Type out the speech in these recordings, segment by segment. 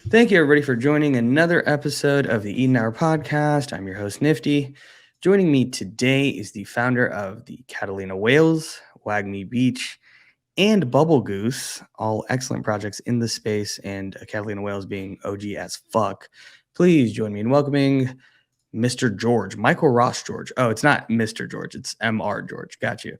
Thank you, everybody, for joining another episode of the Eden Hour podcast. I'm your host, Nifty. Joining me today is the founder of the Catalina Whales, WAGMI Beach, and Bubble Goose, all excellent projects in the space, and Catalina Whales being OG as fuck. Please join me in welcoming Mr. George, Michael Ross George. Oh, it's not Mr. George, it's MR George. Got you.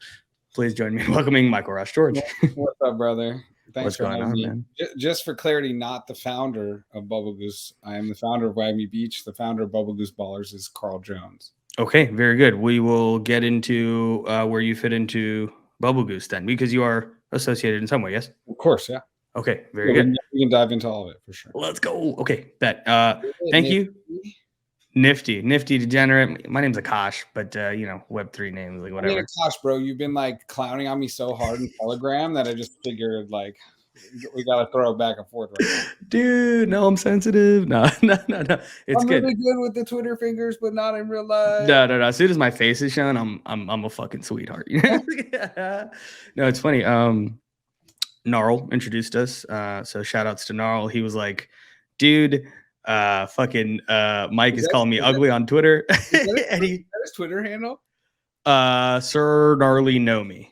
Please join me in welcoming Michael Ross George. What's up, brother? Thanks What's for going having on, me. man? Just for clarity, not the founder of Bubble Goose. I am the founder of WAGMI Beach. The founder of Bubble Goose Ballers is Carl Jones. Okay, very good. We will get into where you fit into Bubble Goose then, because you are associated in some way, yes? Of course, yeah. Okay, very Yeah, good. we can dive into all of it for sure. Let's go. Okay, bet. Thank you. Nifty degenerate. My name's Akash, but Web3 names, like whatever. I mean, Akash, bro, you've been like clowning on me so hard in Telegram that I just figured like we gotta throw it back and forth right now. Dude, no, I'm sensitive. No. It's I'm good. really good with the Twitter fingers, but not in real life. No. As soon as my face is shown, I'm a fucking sweetheart. No, it's funny. Gnarl introduced us. So shout outs to Gnarl. He was like, dude, fucking Mike is calling me ugly on Twitter. And he his Twitter handle? SirGnarlGnomie.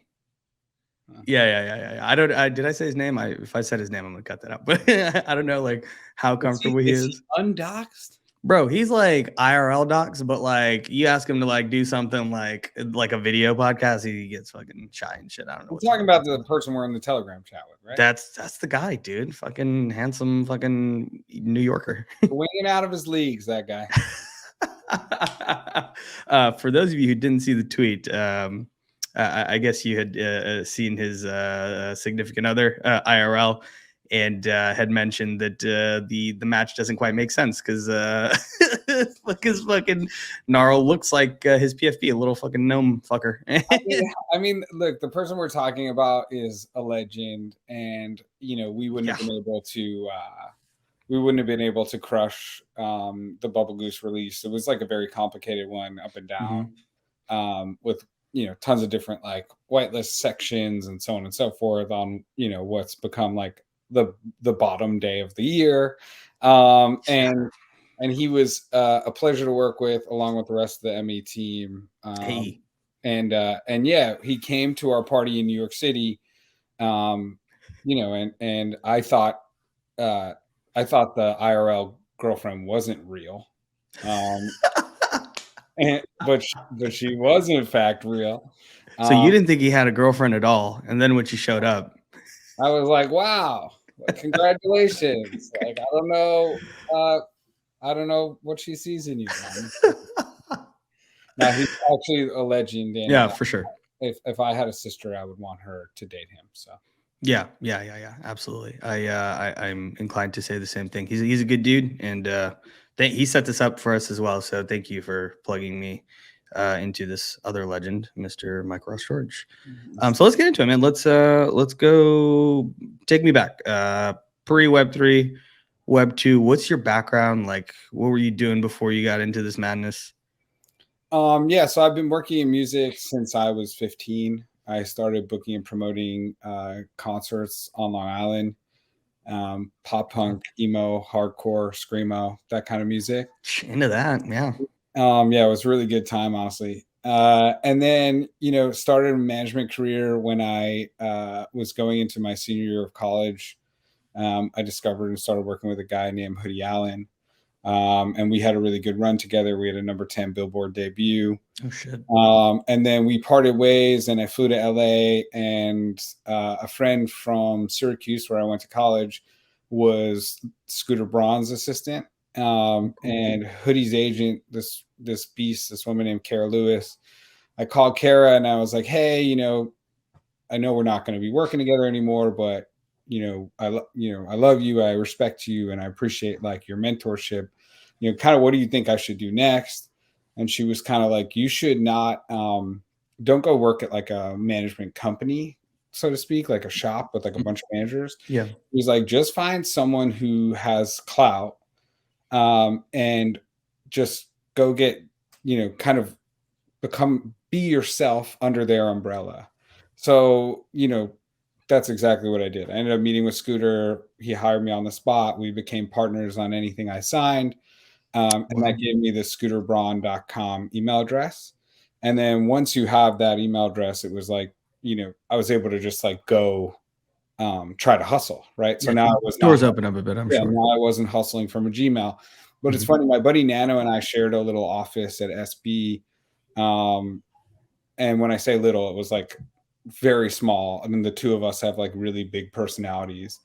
Yeah. I don't. Did I say his name? If I said his name, I'm gonna cut that out. But I don't know, like how comfortable he is. Undoxed, bro. He's like IRL docs, but like you ask him to like do something like a video podcast, he gets fucking shy and shit. I don't know. We're talking about the person we're in the Telegram chat with, right? That's the guy, dude. Fucking handsome, fucking New Yorker. Winging out of his leagues, that guy. For those of you who didn't see the tweet, I guess you had seen his significant other IRL, and had mentioned that the match doesn't quite make sense because fucking Gnarl looks like his PFP, a little fucking gnome fucker. I mean, look, the person we're talking about is a legend, and we wouldn't have been able to. We wouldn't have been able to crush the Bubble Goose release. It was like a very complicated one, up and down, with tons of different like whitelist sections and so on and so forth on what's become like the bottom day of the year, and he was a pleasure to work with, along with the rest of the ME team. And yeah, he came to our party in New York City, and I thought the IRL girlfriend wasn't real, but she was in fact real. So you didn't think he had a girlfriend at all, and then when she showed up, I was like, wow, congratulations. Like, I don't know what she sees in you, man. Now, he's actually a legend, and yeah, for sure. If I had a sister, I would want her to date him. So yeah, absolutely. I'm inclined to say the same thing. He's a good dude, and he set this up for us as well. So thank you for plugging me into this other legend, Mr. Michael Ross George. So let's get into it, man. Let's go. Take me back. Pre Web3, Web2. What's your background? Like, what were you doing before you got into this madness? Yeah, so I've been working in music since I was 15. I started booking and promoting concerts on Long Island, pop punk, emo, hardcore, screamo, that kind of music. Into that, yeah. Yeah, it was a really good time, honestly. And then, started a management career when I was going into my senior year of college. I discovered and started working with a guy named Hoodie Allen. And we had a really good run together. We had a number 10 Billboard debut. Oh, shit. And then we parted ways, and I flew to LA, and a friend from Syracuse, where I went to college, was Scooter Braun's assistant. And Hoodie's agent, this beast, this woman named Kara Lewis. I called Kara and I was like, hey, I know we're not going to be working together anymore, but I love you, I respect you, and I appreciate like your mentorship. Kind of what do you think I should do next? And she was kind of like, you should not, don't go work at like a management company, so to speak, like a shop with like a bunch of managers. Yeah. He's like, just find someone who has clout, and just go get, kind of be yourself under their umbrella. So, That's exactly what I did. I ended up meeting with Scooter. He hired me on the spot. We became partners on anything I signed. And that Wow. gave me the scooterbraun.com email address. And then once you have that email address, it was like, I was able to just like go try to hustle. Right. So Yeah, now I was not, doors open up a bit, I'm yeah, sure. now I wasn't hustling from a Gmail. But it's Mhm. funny, my buddy Nano and I shared a little office at SB. Um, and when I say little, it was like very small. I mean, the two of us have like really big personalities.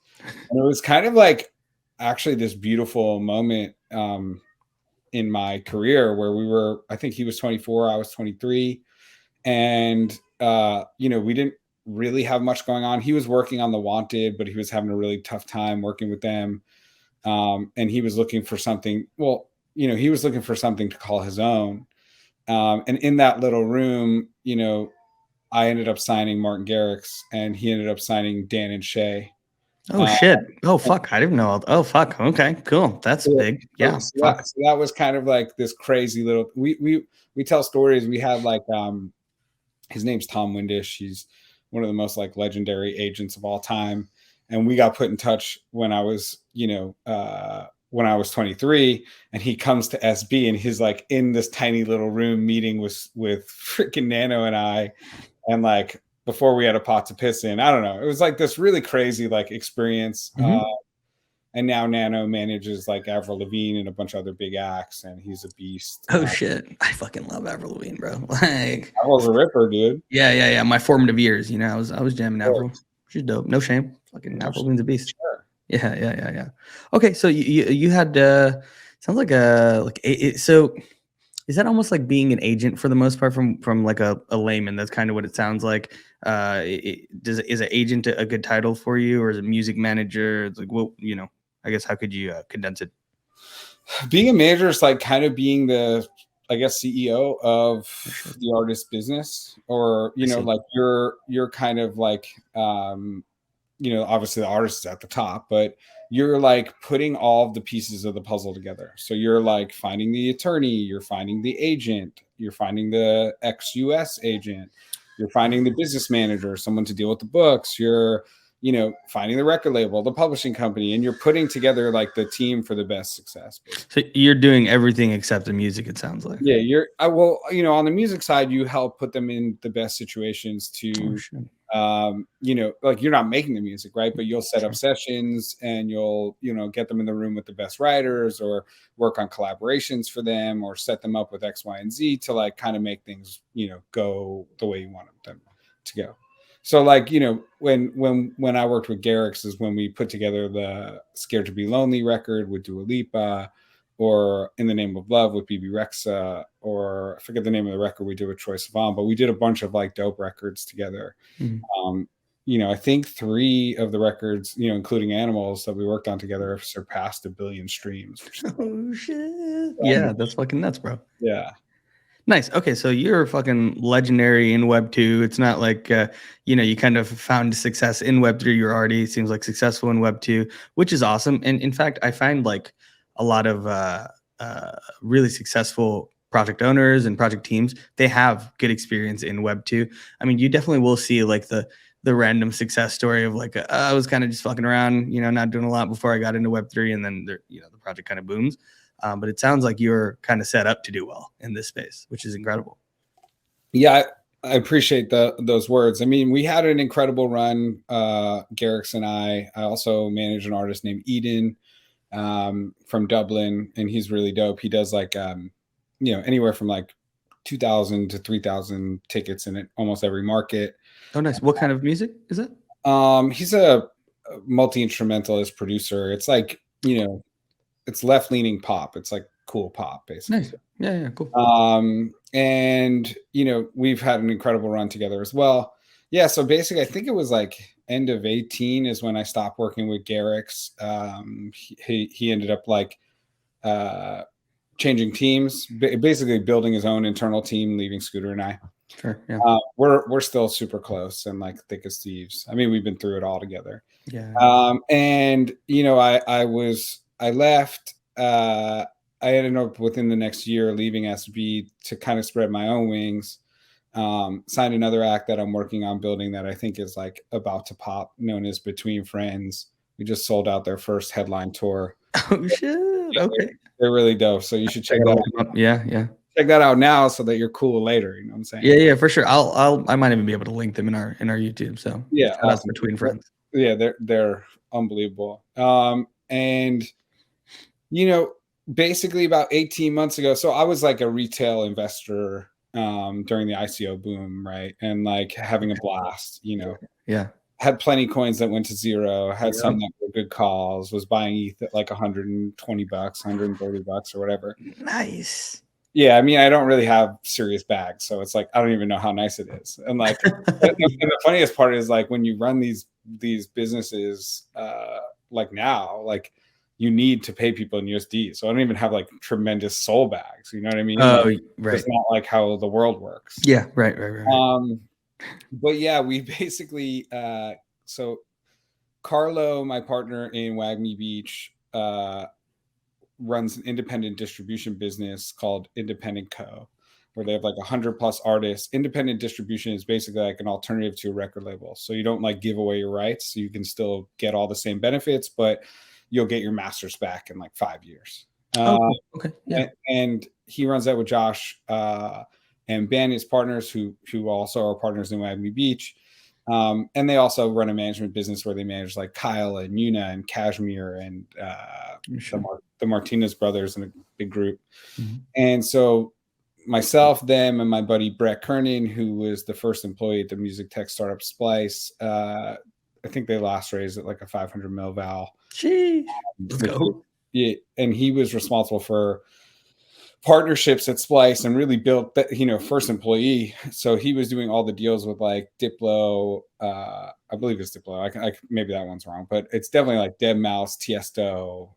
And it was kind of like actually this beautiful moment in my career where I think he was 24, I was 23. And, we didn't really have much going on. He was working on The Wanted, but he was having a really tough time working with them. And he was looking for something. Well, he was looking for something to call his own. And in that little room, I ended up signing Martin Garrix, and he ended up signing Dan and Shay. Oh Uh, shit. Oh fuck. I didn't know. Oh fuck. Okay. Cool. That's so, big. so, Yeah. so that, Fuck. so that was kind of like this crazy little. We tell stories. We had like his name's Tom Windish. He's one of the most like legendary agents of all time, and we got put in touch when I was when I was 23, and he comes to SB, and he's like in this tiny little room meeting with freaking Nano and I, and like before we had a pot to piss in. I don't know. It was like this really crazy like experience. Mhm. And now Nano manages like Avril Lavigne and a bunch of other big acts, and he's a beast. Oh shit. I fucking love Avril Lavigne, bro. Like, Avril's a ripper, dude. yeah. My formative years, I was jamming Sure. Avril. She's dope. No shame. Fucking No Avril shit. Lavigne's a beast. Sure. Yeah. Okay, so you had sounds like so is that almost like being an agent for the most part from like a layman? That's kind of what it sounds like. Is an agent a good title for you, or is it music manager? It's like, well, I guess how could you condense it? Being a manager is like kind of being the, I guess, CEO of Sure. the artist business, or I see. like you're kind of like obviously the artist is at the top, but you're like putting all of the pieces of the puzzle together. So you're like finding the attorney, you're finding the agent, you're finding the ex-US agent, you're finding the business manager, someone to deal with the books, you're finding the record label, the publishing company, and you're putting together like the team for the best success, So basically. you're doing everything except the music, it sounds like. Yeah, on the music side, you help put them in the best situations Oh to, shit. like you're not making the music, right? But you'll set up Sure. sessions, and you'll, get them in the room with the best writers, or work on collaborations for them, or set them up with X, Y, and Z to like kind of make things, go the way you want them to go. So like, when I worked with Garrix is when we put together the Scared to Be Lonely record with Dua Lipa, or In the Name of Love with BB Rexa, or I forget the name of the record we did with Troye Sivan, but we did a bunch of like dope records together. Mhm. Um, I think 3 of the records, including Animals that we worked on together, have surpassed 1 billion streams. Which is Oh shit. Yeah, that's fucking nuts, bro. yeah. Nice. Okay, so you're fucking legendary in Web 2. It's not like you kind of found success in Web 3. You're already seems like successful in Web 2, which is awesome. And in fact, I find like a lot of really successful project owners and project teams, they have good experience in Web 2. I mean, you definitely will see like the random success story of like I was kind of just fucking around, not doing a lot before I got into Web 3, and then the project kind of booms. But it sounds like you're kind of set up to do well in this space, which is incredible. Yeah, I appreciate those words. I mean, we had an incredible run, Garrix and I. I also manage an artist named Eden, from Dublin, and he's really dope. He does like anywhere from like 2,000 to 3,000 tickets in almost every market. Oh, nice. What kind of music is it? He's a multi-instrumentalist producer. It's like, it's left-leaning pop. It's like cool pop, basically. Nice. Yeah, cool. And we've had an incredible run together as well. Yeah, so basically I think it was like end of 18 is when I stopped working with Garrix. He ended up like changing teams, basically building his own internal team, leaving Scooter and I. Sure. Yeah. We're still super close and like thick as thieves. I mean, we've been through it all together. Yeah. And I left. I ended up within the next year leaving SB to kind of spread my own wings. Signed another act that I'm working on building that I think is like about to pop, known as Between Friends. We just sold out their first headline tour. Oh shit. Yeah, Okay. they're really dope. So you should check that out. Yeah, yeah. Check that out now so that you're cool later. You know what I'm saying? Yeah, yeah, for sure. I might even be able to link them in our YouTube. So Yeah, shout out to Between Friends. Yeah, they're unbelievable. And you know, basically about 18 months ago, so I was like a retail investor during the ICO boom, right? And like having a blast, you know. Yeah. Had plenty coins that went to zero, had some that were good calls, was buying ETH at like $120, $130 or whatever. Nice. Yeah, I mean, I don't really have serious bags, so it's like I don't even know how nice it is. And like, and the funniest part is like when you run these businesses, like now, like you need to pay people in USD. So I don't even have like tremendous soul bags. You know what I mean? Oh, like, right. It's not like how the world works. Yeah, right. But yeah, we basically so Carlo, my partner in WAGMI Beach, runs an independent distribution business called Independent Co, where they have like 100+ artists. Independent distribution is basically like an alternative to a record label. So you don't like give away your rights. So you can still get all the same benefits, but you'll get your masters back in like 5 years. Okay. Yeah. And he runs that with Josh and Ben, his partners, who also are partners in WAGMI Beach. And they also run a management business where they manage like Kyle and Yuna and Kashmir and the Martinez brothers in a big group. Mm-hmm. And so myself, them, and my buddy Brett Kernan, who was the first employee at the music tech startup Splice, I think they last raised at like a 500 mil val. Gee, let's go. Yeah, and he was responsible for partnerships at Splice and really built that, you know, first employee. So he was doing all the deals with like Diplo, I believe it's Diplo. I maybe that one's wrong, but it's definitely like deadmau5, Tiesto.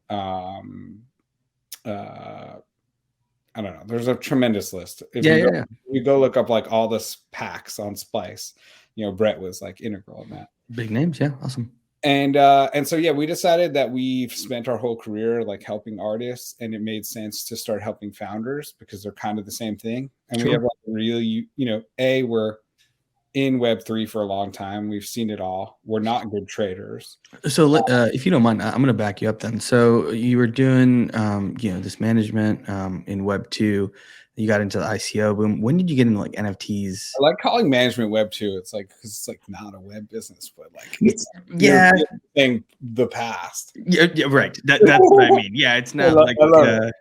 I don't know. There's a tremendous list. If you go look up like all the packs on Splice, you know, Brett was like integral in that. Big names, yeah, awesome. And so yeah, we decided that we've spent our whole career like helping artists, and it made sense to start helping founders because they're kind of the same thing. And we have like really, you know, we're in Web3 for a long time. We've seen it all. We're not good traders. So if you don't mind, I'm going to back you up then. So you were doing, you know, this management in Web2. You got into the ICO boom. When did you get into like NFTs? I like calling management Web2. It's like, because it's like not a web business, but like it's thing the past. Yeah, right. That's what I mean. Yeah, it's not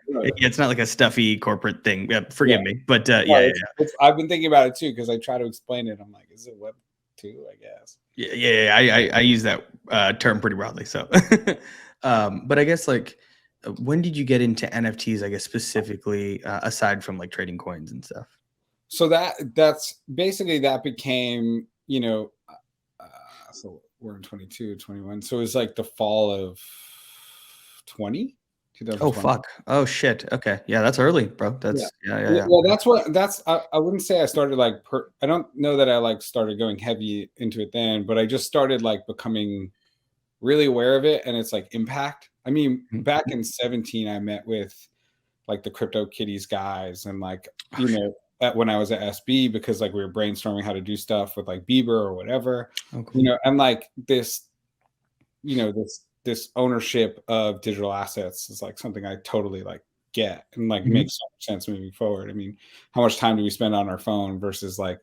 it's not like a stuffy corporate thing. Forgive me, but I've been thinking about it too because I try to explain it. I'm like, is it Web2? I guess. Yeah. I use that term pretty broadly. So, but I guess like. When did you get into NFTs, I guess, specifically, aside from like trading coins and stuff? So that's basically that became, you know, so we're in 22, 21. So it was like the fall of 2020. Oh, fuck. Oh, shit. Okay. Yeah, that's early, bro. That's yeah. Well, I wouldn't say I started like, I don't know that I like started going heavy into it then, but I just started like becoming really aware of it and its like impact. I mean, back in 2017, I met with like the Crypto Kitties guys and like, you know, when I was at SB, because like we were brainstorming how to do stuff with like Bieber or whatever, you know, and like this, you know, this ownership of digital assets is like something I totally like get and like makes so much sense moving forward. I mean, how much time do we spend on our phone versus like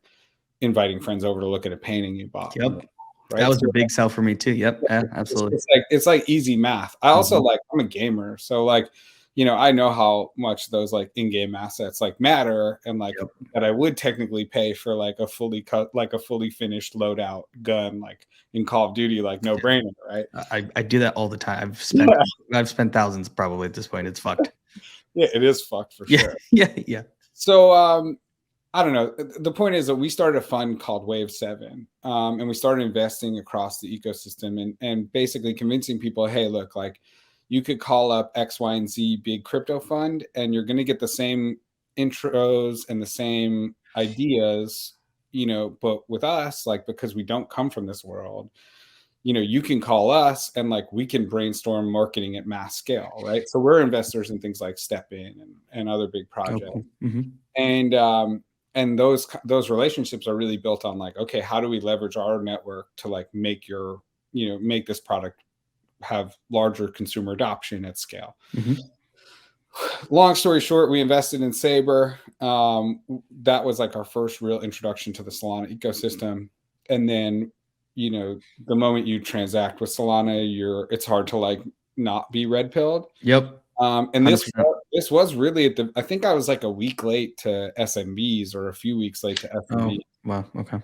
inviting friends over to look at a painting you bought? Yep. Right? That was a big sell for me too. Yep. Yeah, absolutely. It's like easy math. I also like, I'm a gamer. So like, you know, I know how much those like in-game assets like matter and like that I would technically pay for like a fully finished loadout gun, like in Call of Duty, like no brainer, right? I do that all the time. I've spent thousands probably at this point. It's fucked. Yeah, it is fucked for sure. Yeah. So, I don't know. The point is that we started a fund called Wave 7, and we started investing across the ecosystem and basically convincing people, hey, look, like you could call up X, Y, and Z big crypto fund, and you're going to get the same intros and the same ideas, you know, but with us, like, because we don't come from this world, you know, you can call us and like we can brainstorm marketing at mass scale, right? So we're investors in things like Step In and other big projects. and those relationships are really built on like, okay, how do we leverage our network to like make make this product have larger consumer adoption at scale. Long story short, we invested in Saber. That was like our first real introduction to the Solana ecosystem. And then, the moment you transact with Solana, it's hard to like not be red pilled. Yep. And this was really I think I was like a week late to SMBs or a few weeks late to SMBs. Oh, wow. Okay.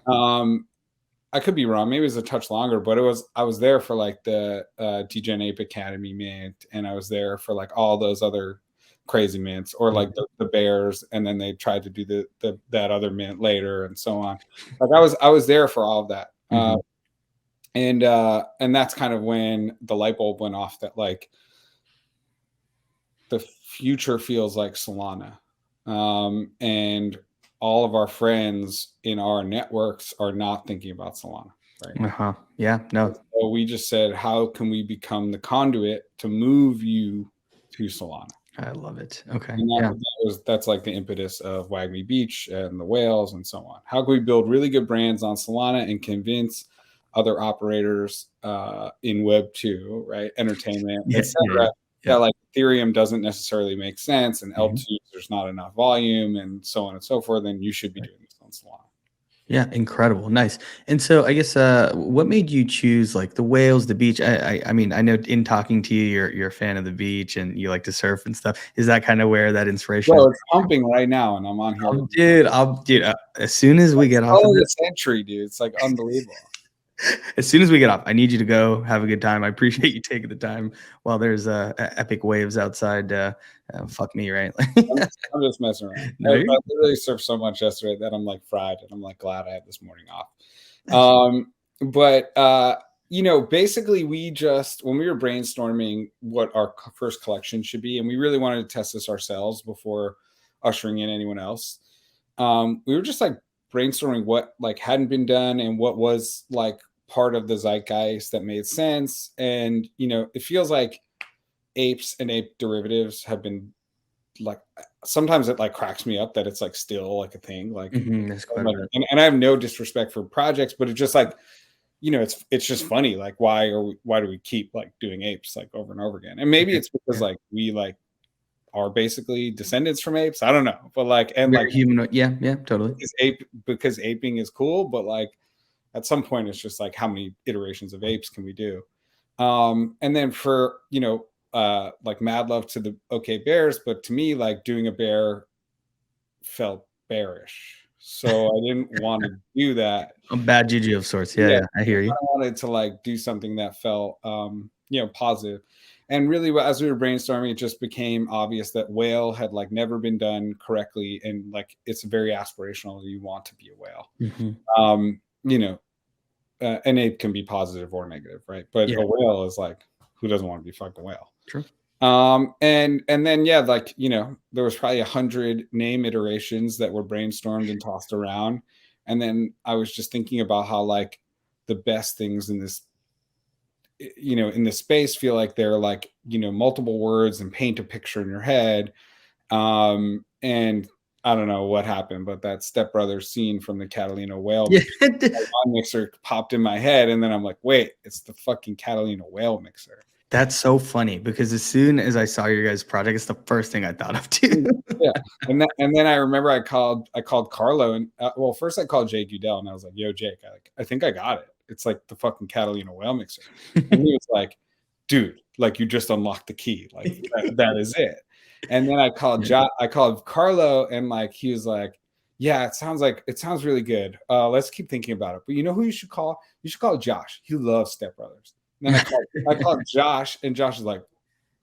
I could be wrong. Maybe it was a touch longer, but I was there for like the DGen Ape Academy mint, and I was there for like all those other crazy mints, or like the bears, and then they tried to do that other mint later, and so on. Like I was there for all of that. And that's kind of when the light bulb went off that like the future feels like Solana. And all of our friends in our networks are not thinking about Solana. Right. Yeah. No. So we just said, how can we become the conduit to move you to Solana? I love it. Okay. And that's like the impetus of WAGMI Beach and the Whales and so on. How can we build really good brands on Solana and convince other operators in Web2, right? Entertainment, etc. That like Ethereum doesn't necessarily make sense, and L2 there's not enough volume, and so on and so forth. Then you should be doing this on Solana. Yeah, incredible, nice. And so I guess what made you choose like the Whales, the beach? I mean, I know in talking to you, you're a fan of the beach and you like to surf and stuff. Is that kind of where that inspiration? Well, it's pumping right now, and I'm on Dude, here. dude, as soon as we get off of this century, dude, it's like unbelievable. As soon as we get off, I need you to go have a good time. I appreciate you taking the time while there's epic waves outside. Fuck me, right? I'm just messing around. No, I literally surfed so much yesterday that I'm like fried, and I'm like glad I had this morning off. But basically we just, when we were brainstorming what our first collection should be, and we really wanted to test this ourselves before ushering in anyone else. We were just like brainstorming what like hadn't been done and what was like part of the zeitgeist that made sense. And it feels like apes and ape derivatives have been like, sometimes it like cracks me up that it's like still like a thing, like, and I have no disrespect for projects, but it's just like, it's just funny, like why do we keep like doing apes like over and over again? And maybe it's because like we like are basically descendants from apes. I don't know, but like, and very like humanoid. Yeah, totally. Because aping is cool, but like at some point it's just like, how many iterations of apes can we do? And then for like mad love to the okay bears, but to me like doing a bear felt bearish, so I didn't want to do that. A bad juju of sorts. Yeah, I hear you. I wanted to like do something that felt positive. And really, as we were brainstorming, it just became obvious that whale had like never been done correctly, and like it's very aspirational. You want to be a whale. An ape can be positive or negative, right? But a whale is like, who doesn't want to be fucking whale? True. And then like there was probably 100 name iterations that were brainstormed and tossed around, and then I was just thinking about how like the best things in this in this space feel like they're like multiple words and paint a picture in your head. And I don't know what happened, but that Step Brothers scene from the Catalina Whale mixer popped in my head, and then I'm like, wait, it's the fucking Catalina Whale mixer. That's so funny, because as soon as I saw your guys' project, it's the first thing I thought of too. Yeah, and then I remember I called Carlo, and first I called Jake Udell, and I was like, yo, Jake, I think I got it. It's like the fucking Catalina Whale mixer. And he was like, dude, like you just unlocked the key, like that is it. And then I called Carlo, and like he was like, yeah, it sounds really good. Let's keep thinking about it. But you know who you should call? You should call Josh. He loves Step Brothers. And then I called Josh, and Josh is like,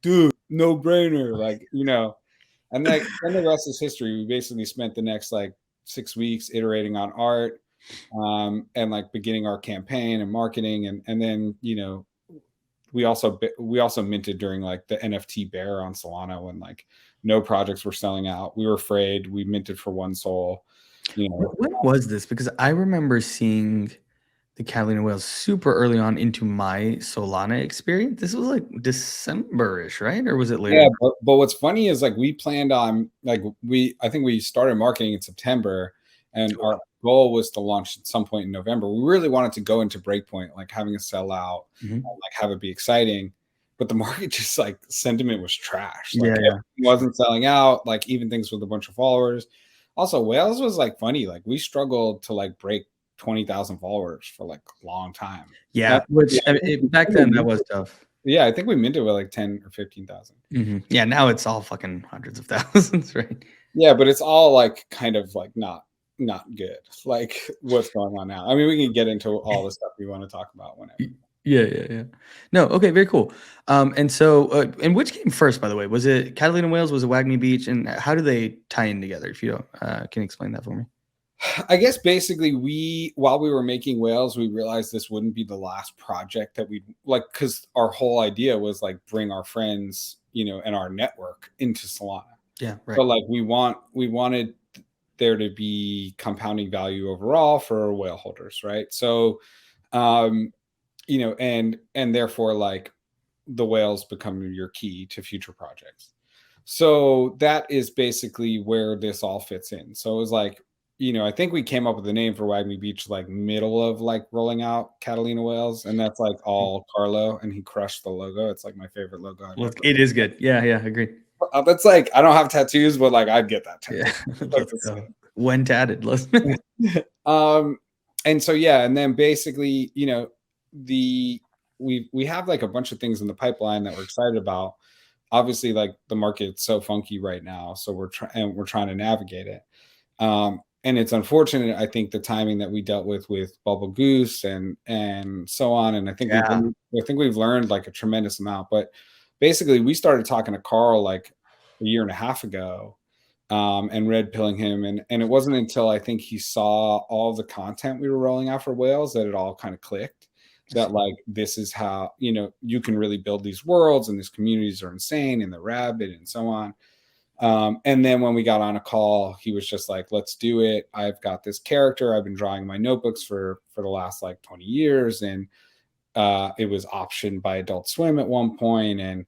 dude, no brainer, like and then the rest is history. We basically spent the next like 6 weeks iterating on art, and like beginning our campaign and marketing, and then we also minted during like the NFT bear on Solana, when like no projects were selling out. We were afraid. We minted for one soul. When was this? Because I remember seeing the Catalina Whales super early on into my Solana experience. This was like December-ish, right? Or was it later? Yeah, but what's funny is like we planned on like I think we started marketing in September, and Wow. our goal was to launch at some point in November. We really wanted to go into Breakpoint, like having a sellout, like have it be exciting. But the market just like sentiment was trash. Like Yeah. it wasn't selling out, like even things with a bunch of followers. Also, Whales was like funny. Like we struggled to like break 20,000 followers for like a long time. Yeah. Which back then that was tough. Yeah, I think we minted with like 10 or 15,000. Yeah, now it's all fucking hundreds of thousands, right? Yeah, but it's all like kind of like not good. Like what's going on now. I mean, we can get into all the stuff we want to talk about whenever. Yeah. No, okay, very cool. And so, and which came first, by the way? Was it Catalina Whales? Was it WAGMI Beach? And how do they tie in together? If you don't, can you explain that for me? I guess basically while we were making Whales, we realized this wouldn't be the last project that we'd like, because our whole idea was like bring our friends, and our network into Solana. Yeah, right. But like we wanted there to be compounding value overall for whale holders, right? So and therefore like the whales become your key to future projects. So that is basically where this all fits in. So it was like, I think we came up with the name for WAGMI Beach like middle of like rolling out Catalina Whales, and that's like all Carlo, and he crushed the logo. It's like my favorite logo. Well, it is good. Yeah, agreed. That's like I don't have tattoos, but like I'd get that tattoo. Yeah, Like, when tatted, let's. And so yeah, and then basically, we have like a bunch of things in the pipeline that we're excited about. Obviously, like the market's so funky right now, so we're trying to navigate it. And it's unfortunate, I think, the timing that we dealt with Bubble Goose and so on. And I think we've learned like a tremendous amount. But basically, we started talking to Carl like a year and a half ago, and red pilling him, and it wasn't until I think he saw all the content we were rolling out for Whales that it all kind of clicked. That like this is how you can really build these worlds, and these communities are insane, and the rabbit and so on. And then when we got on a call, he was just like, let's do it. I've got this character. I've been drawing my notebooks for the last like 20 years. And it was optioned by Adult Swim at one point. And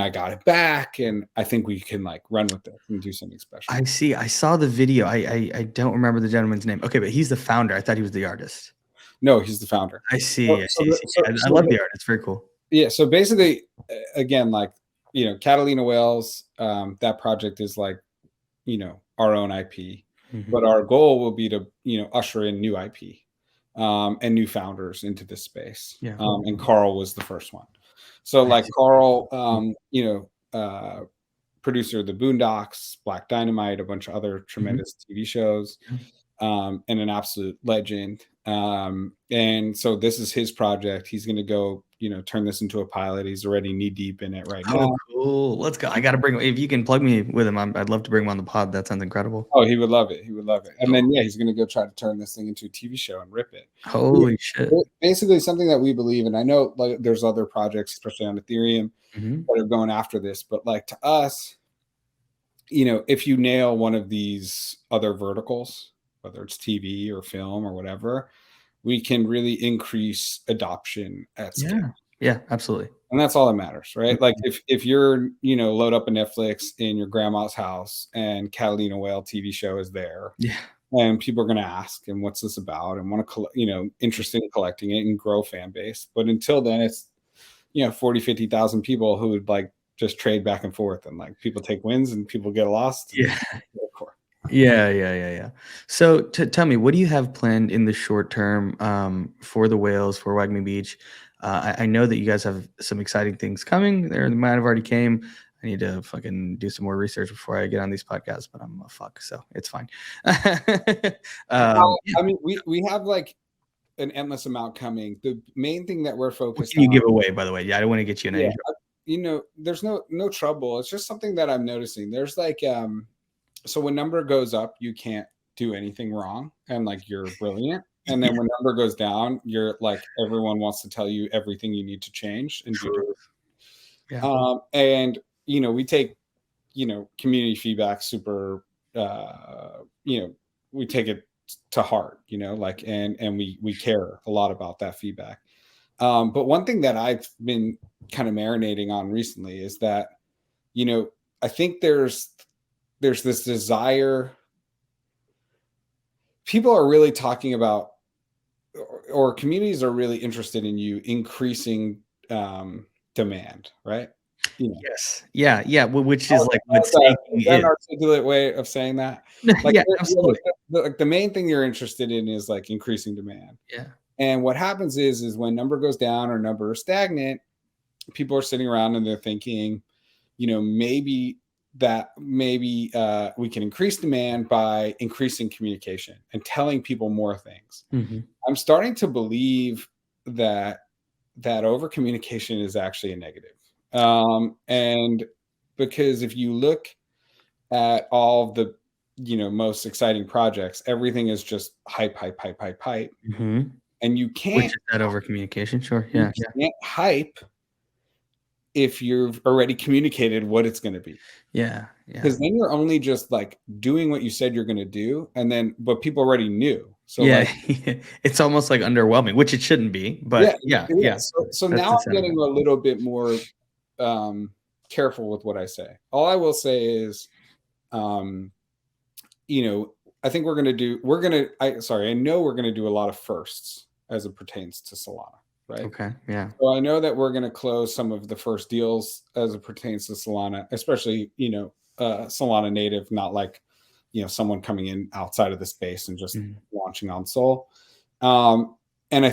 I got it back. And I think we can like run with this and do something special. I see. I saw the video. I don't remember the gentleman's name. Okay, but he's the founder. I thought he was the artist. No, he's the founder. I see. I love the art. It's very cool. Yeah. So basically, again, like, Catalina Whales, that project is like, our own IP, but our goal will be to, usher in new IP, and new founders into this space. Yeah. And Carl was the first one. So like Carl, producer of the Boondocks, Black Dynamite, a bunch of other tremendous TV shows, and an absolute legend. And so this is his project. He's going to go, turn this into a pilot. He's already knee deep in it right now. Cool. Let's go. I got to bring, if you can plug me with him, I'd love to bring him on the pod. That sounds incredible. Oh, he would love it. And then, yeah, he's going to go try to turn this thing into a TV show and rip it. Holy shit. Basically something that we believe in. I know like there's other projects, especially on Ethereum, that are going after this, but like to us, if you nail one of these other verticals, whether it's TV or film or whatever, we can really increase adoption at scale. Yeah, absolutely. And that's all that matters, right? Like if you're, load up a Netflix in your grandma's house and Catalina Whale TV show is there. Yeah. And people are going to ask, and what's this about? And want to, interested in collecting it and grow fan base. But until then, it's, 40, 50,000 people who would like just trade back and forth, and like people take wins and people get lost. Yeah. So tell me, what do you have planned in the short term for the Whales, for WAGMI Beach? I know that you guys have some exciting things coming. They might have already came. I need to fucking do some more research before I get on these podcasts, but I'm a fuck, so it's fine. I mean, we have like an endless amount coming. The main thing that we're focused on. What can you give away, by the way? Yeah, I don't want to get you in any there's no trouble. It's just something that I'm noticing. There's like so when number goes up, you can't do anything wrong, and like you're brilliant. And then when number goes down, you're like everyone wants to tell you everything you need to change and do. And we take community feedback super. We take it to heart. Like and we care a lot about that feedback. But one thing that I've been kind of marinating on recently is that I think there's this desire people are really talking about, or communities are really interested in you increasing demand, right? Yes. Yeah. Which is like what Is staking that an is. articulate way of saying that? Like, Yeah, absolutely. like the main thing you're interested in is like increasing demand. Yeah. And what happens is when number goes down or number is stagnant, people are sitting around and they're thinking, maybe we can increase demand by increasing communication and telling people more things. Mm-hmm. I'm starting to believe that over communication is actually a negative. And because if you look at all the most exciting projects, everything is just hype, Mm-hmm. and you Which can't is that over communication? Sure. Yeah. hype if you've already communicated what it's going to be. Yeah. Because then you're only just like doing what you said you're going to do, but people already knew. So Yeah. like, It's almost like underwhelming, which it shouldn't be, but yeah. So That's now the I'm getting sentiment. a little bit more careful with what I say. All I will say is, um, I think I know we're gonna do a lot of firsts as it pertains to Solana, right? Okay. Yeah. So I know that we're gonna close some of the first deals as it pertains to Solana, especially Solana native, not like someone coming in outside of the space and just launching on Sol. And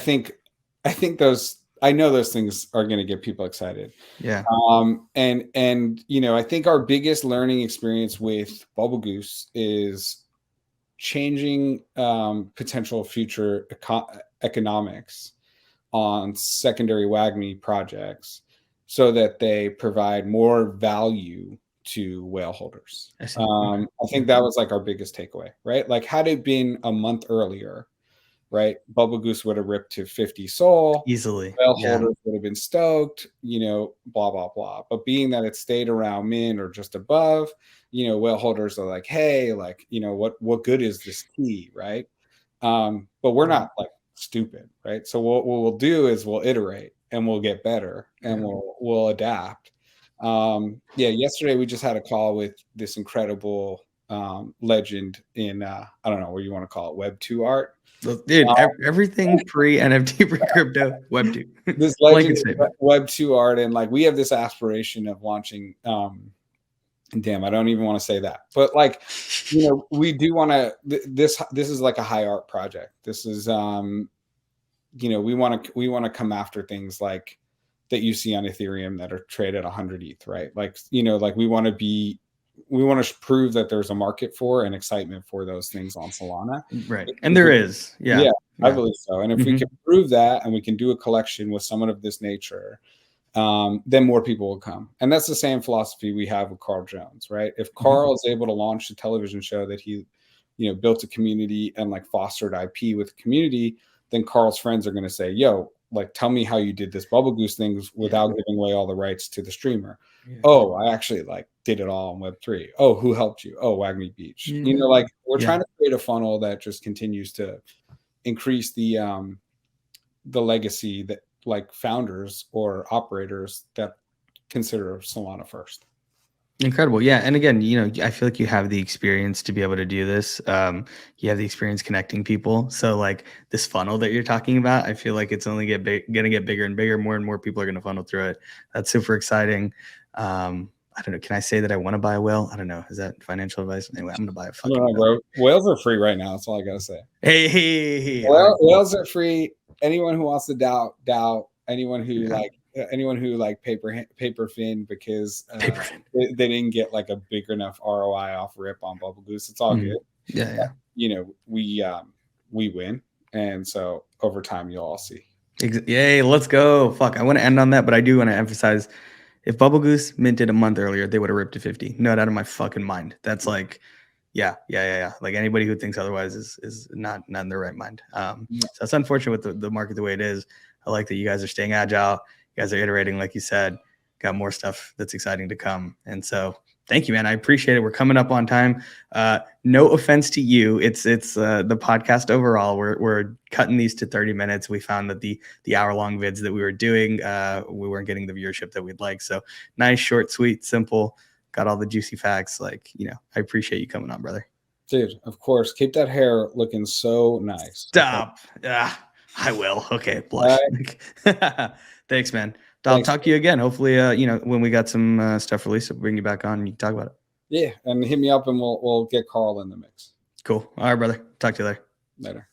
I know those things are going to get people excited. Yeah. And I think our biggest learning experience with Bubble Goose is changing potential future economics on secondary WAGMI projects so that they provide more value to whale holders. I see. I think that was like our biggest takeaway, right? Like, had it been a month earlier, right, Bubble Goose would have ripped to 50 Sol. Easily. Whale holders would have been stoked, blah, blah, blah. But being that it stayed around min or just above, whale holders are like, hey, like, what good is this tea, right? But we're not like stupid, right? So what we'll do is we'll iterate and we'll get better and we'll adapt. Yesterday we just had a call with this incredible legend in I don't know what you want to call it, Web2 art. Dude, everything pre NFT, pre crypto, Web2. This legend Web2 art, and like we have this aspiration of launching. Damn, I don't even want to say that, but like, we do want to. This is like a high art project. This is we want to come after things like that you see on Ethereum that are traded at 100 ETH, right? Like, like we want to prove that there's a market for and excitement for those things on Solana. Right. And there is. Yeah. I believe so. And if we can prove that and we can do a collection with someone of this nature, then more people will come. And that's the same philosophy we have with Carl Jones, right? If Carl is able to launch a television show that he, built a community and like fostered IP with the community, then Carl's friends are going to say, yo, like, tell me how you did this Bubble Goose things without giving away all the rights to the streamer. Yeah. Oh, I actually like did it all on Web3. Oh, who helped you? Oh, WAGMI Beach. Like we're trying to create a funnel that just continues to increase the legacy that like founders or operators that consider Solana first. Incredible. Yeah. And again, I feel like you have the experience to be able to do this. You have the experience connecting people. So like this funnel that you're talking about, I feel like it's only going to get bigger and bigger. More and more people are going to funnel through it. That's super exciting. I don't know. Can I say that I want to buy a whale? I don't know. Is that financial advice? Anyway, I'm going to buy a fucking whale. Bro. Whales are free right now. That's all I got to say. Hey. Whales are free. Anyone who wants to doubt. Anyone who like paper fin because they didn't get like a big enough ROI off rip on Bubble Goose. It's all good. Yeah. We win, and so over time you'll all see. Yay, let's go. Fuck, I want to end on that, but I do want to emphasize, if Bubble Goose minted a month earlier, they would have ripped to 50. No doubt in my fucking mind. That's like, yeah. Like anybody who thinks otherwise is not in their right mind. So it's unfortunate with the market the way it is. I like that you guys are staying agile. You guys are iterating, like you said. Got more stuff that's exciting to come. And so thank you, man. I appreciate it. We're coming up on time. No offense to you. It's the podcast overall. We're cutting these to 30 minutes. We found that the hour-long vids that we were doing, we weren't getting the viewership that we'd like. So nice, short, sweet, simple. Got all the juicy facts. Like, I appreciate you coming on, brother. Dude, of course. Keep that hair looking so nice. Stop. I will. Okay, blush. Thanks, man. I'll talk to you again. Hopefully, when we got some stuff released, we'll bring you back on and you can talk about it. Yeah, and hit me up and we'll get Carl in the mix. Cool. All right, brother. Talk to you later. Later.